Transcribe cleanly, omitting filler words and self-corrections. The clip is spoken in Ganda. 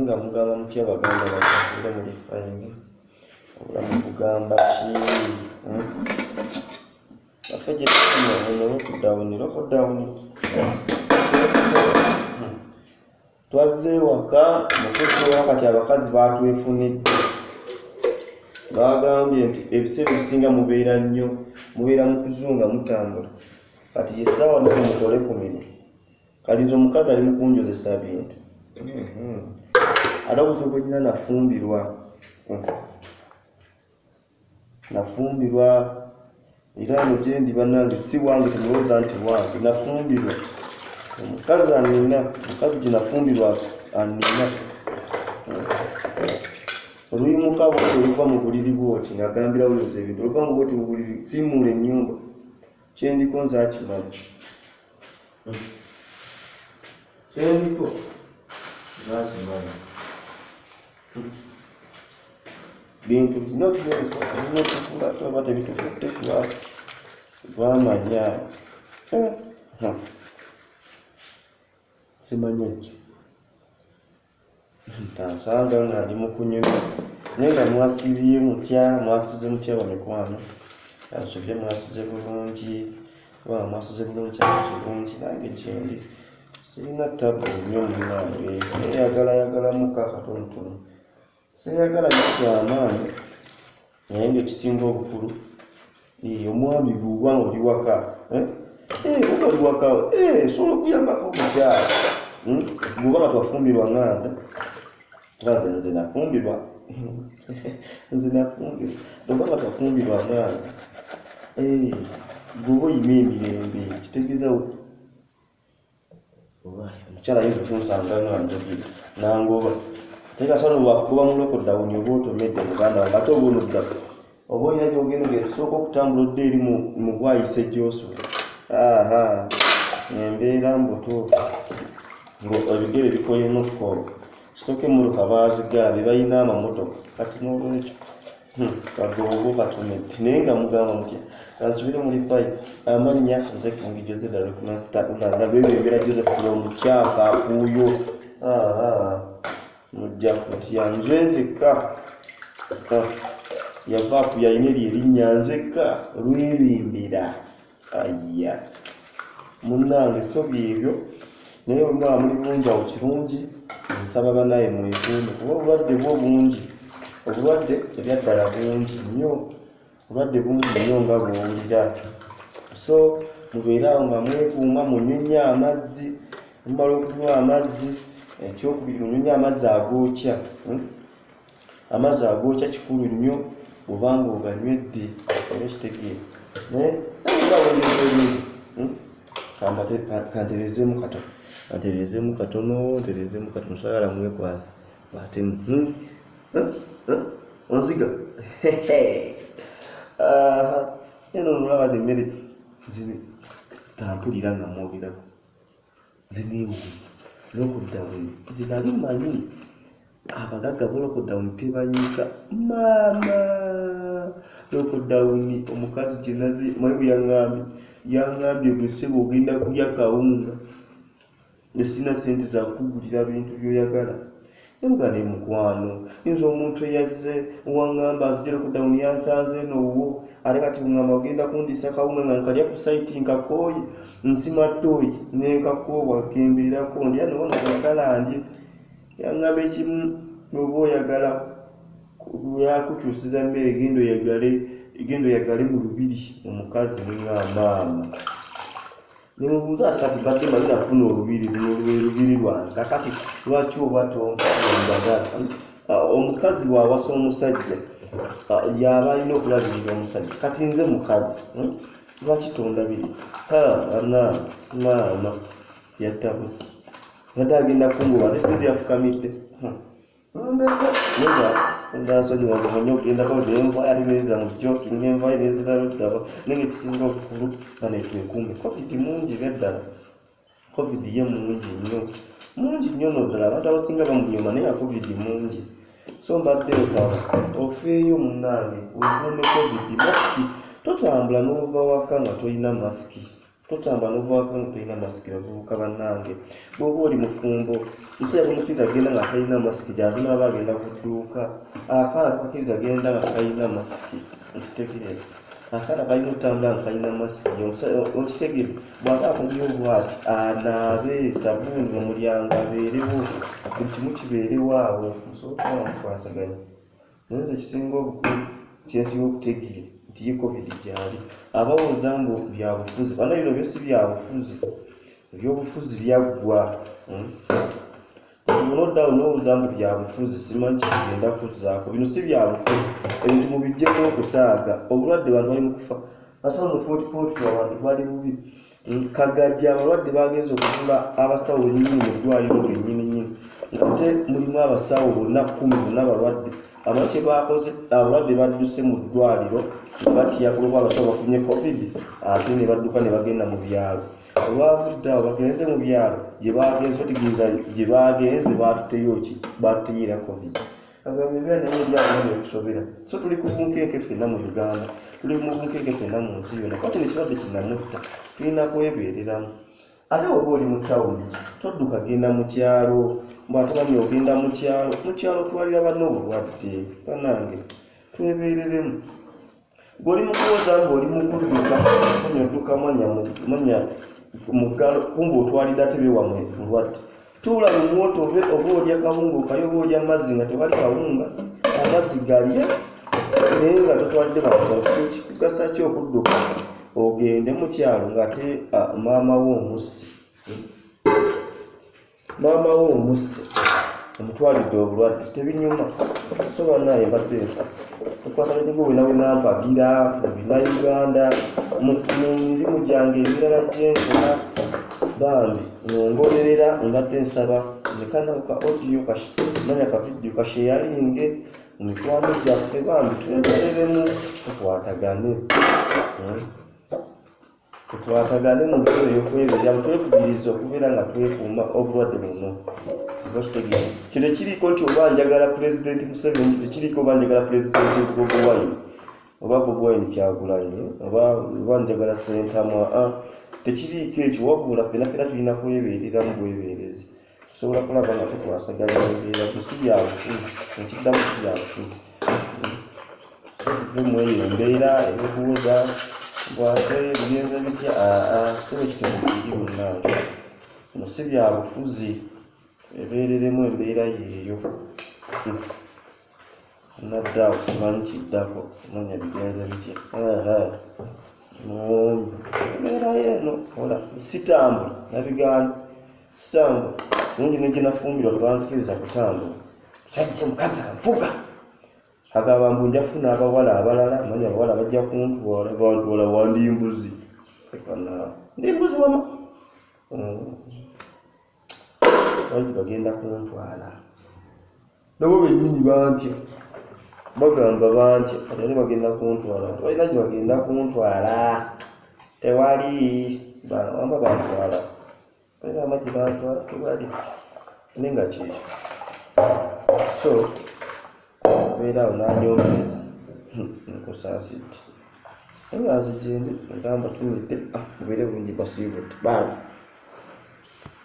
nga mugamba mutya Abaganda bakasire mu lifayingi obulamu kugamba ki afeje lockdown twazze waka mukutu wakati abakazi batwefunidde bagambye nti ebiseera ebisinga mubeera mu kuzunga mutambula kati yesaawa mukole ku mirimu kalizo omukazi ali mu kunjozesa bintu adabuzo bwenyina nafumbirwa era no gyendi bannange si wange temulowooza nti wange nafumbirwa omukazi anina omukazi gye nafumbirwa anina oluyimuka bwoti oluva mu buliri bwoti ng'agambira wuliza ebintu oluva mu bwoti mu buliri simuula ennyumba kyendiko nze akimanyi kyendiko nakimanyi bintu bino byotukula toba tebitukutte lwamanya simanyi ekyo tansanga ng'ali mu kunyumya naye nga mwasiibye mutya mwasuze mutya bamikwano ansobye mwasuze bulungi mwasuze bulungi kirungi nange gyendi sirina tabu nnyo munange eyagalayagalamuko akatonotono seyagala kikyamaanyi naye ngaekisinga obukulu omwami bw'oba oli waka oba oli waka osobola okuyambako omukyala bw'oba nga twafumbirwa nganze nze nafumbirwa oba nga twafumbirwa nganze bw'oba oyima emirembe kitegeeza omukyala ayinza okunsanga nga njogere nangoba tekasano wakuba mu lockdown oba otomedde muganda wange ate oba onoddako oba olina gyogenda ng'ekisooka okutambula odde eri mu bwayise gy'osula embeera mbutuufu ebigere bikoyemu okukooba kisooka emmotoka baazigala be balina amamotoka kati n'olwekyo kagobo katomedde naye nga mugamba mutya kansubire muri payi amannya nze Kingi Joseph nalabebyo embeera Joseph omukyaka akuuyo mujja kutya nze nzekka yavaaku yalina erinnya nzekka lwebimbira aya munnange sobi ebyo naye olumala muli bulungi awo kirungi nsaba banaye mwekuume kuba obulwadde bwo bungi obulwadde ebyaddala bungi nnyo obulwadde bungi nnyo nga bwowulira so mubeere awo nga mwekuuma munyunya amazzi mumala okunywa amazzi ekyokubiri munyunya amazzi agookya kikulu nnyo bw'obanga oganywedde ekitegeera naye kantereezemu katono sagala mwekwasa ate onziga eno nolaba nemmere zino tampulira nga mwogirako zineewu lockdown zinali manyi abagagga bo lockdown tebanyika maama lockdown omukazi kyenaze mayibu yangambye bwesebo ogenda kulya kawunga nesina sente zakugulira bintu byoyagala emugane mukwano yinza omuntu eyazze owaŋŋamba azije lockdown yansanze nowo ate kati ŋŋamba ogenda kundiisa kawunga nga nkalya ku saiti nkakooyi nsima ttooyi nenkakoowa kembeerako ndi ano oyagala ndye yaŋŋamba ekimu oba oyagala yakukyusiza mmere egenda oyagale mu lubiri omukazi neŋŋamaama nemubuuza ati kati badde mali nafuna olubiri lubiri lwange kati lwaki oba tombagala omukazi bw'awasa omusajja yaba alina okulabirira omusajja kati nze mukazi lwaki tondabiri maama yattabusi yadde agenda kungoba ate sinzi yafukamidde ndansonyiwaza munye ogendako nenva yalineza mu joki nenva yeneziralodaba nenge ekisinga obukulu kanetwekuume covid mungi beddala covid ye mungi nnyo nodala abantu abasinga bamunyuma naye covid mungi so mbadde nsaba ofeeyo munnange wekuume covid masiki totambula n'ova waka nga tolina masiki totambula n'ova waka nga tolina masiki bavubuka bannange bw'oba oli mufumbo nseera bumukkiriza genda nga talina masiki gyazina aba agenda ku dduuka akaana tukakkiriza genda nga talina masiki nkitegeere akaana kalina otambula nga kalina masiki okitegeere bw'aba akumye obwati anaabe sabuuni mu mulyango abeerewo buli kimu kibeerewo awo musobola mukwasaganya naye nze kisinga obukulu kyensinga okutegeera nti ye covid gyali abawooza mbu byabufuzi bana bino byosi byabufuzi ebyobufuzi byaggwa noddawo n'owooza mbu byabufuzi simanyi kigenda kuzzaako bino si byabufuzi ebintu mubijjeko okusaaga obulwadde bantu bali mukufa asawo mu footport abantu bali bubi kagaddi abalwadde bagenza okusula abasawo nnyini mu ddwaliro lwennyininyini ngate mulimu abasawo bonna 10 bonna abalwadde amaki bakoze abalwadde badduse mu ddwaliro batiyagulwa abasawo bafunye covid ate ne badduka ne bagenda mu byalo olwavudde awo bagenze mu byalo gye bagenze bategeeza gye bagenze batuteyoki batuyira covid abamibya naye ebyalo okusobera so tuli ku bunkenke ffenna mu Uganda tuli mu bunkenke ffenna mu nsi yonna kwati nekirwadde kinamutta tulina kwebeereramu ate oba oli mu tawuni todduka genda mu kyalo bw'atamanyi ogenda mu kyalo twalira banno obulwadde banange twebeereremu gw'oli mu kuwoza ng'oli mu kudduka onyoduka manya mugalo kumbe otwalira tebe wamwe bulwadde tuula mu mwoto oba olya kawunga okali oba olya mazzi nga tewali kawunga amazzi galya naye nga totwalidde bakyalo kikugasa ki okudduka ogende mu kyalo ng'ate maama wo omusse omutwalidde obulwadde tebinyuma so bannaye mbadde nsaba okwasala nigwe wenawenampagira mu binauganda mu mirimu gyange emirala gyenkola bambi nongoberera mbadde nsaba nekanaka audio manya ka video kasheyalinge mu mikwano gyaffe bambi twemereremu tukwatagane mu ngeri ey'okwebeera twekubiriza okubeera nga twekuuma obulwadde buno bakitegeera kino kiriko nti oba njagala pulezidenti Museveni tekiriko oba njagala pulezidenti Bobi Wine oba Bobi Wine Kyagulanyi oba njagala Sentamu tekiriko ekyo wabula ffenna tulina kwebeereramu bwebeerezi tusobola kulaba nga tukwasaganya embeera si byabufuzi ekiddamu si byabufuzi so tuve mu eyo embeera ey'okuwoza bwate bigenza bitya siwe ekitabo kiri munnange no si byabufuzi ebeereremu embeera yeeyo naddaawo simanyi kiddako manya bigenza bitya embeera yeeno ola sitambula nabigaana sitambula kirungi negyenafumbirwa tebanzikiriza kutambula sajja mukazi anfuga agamba mbu njafuna abawala abalala manya abawala bajja kuntwala wandi mbuzi ndi mbuzi wama bangi bagenda kuntwala nabo bennyini bantya bagamba bantya kati ate bagenda kuntwala balina gye bagenda kuntwala tewali wamba bantwala balina amagye bantwala tewali ne nga kyekyo so beera awo n'anyomeza nkusaasidde engazi gyende agamba tumidde mubeere bulungi basiibudde baabi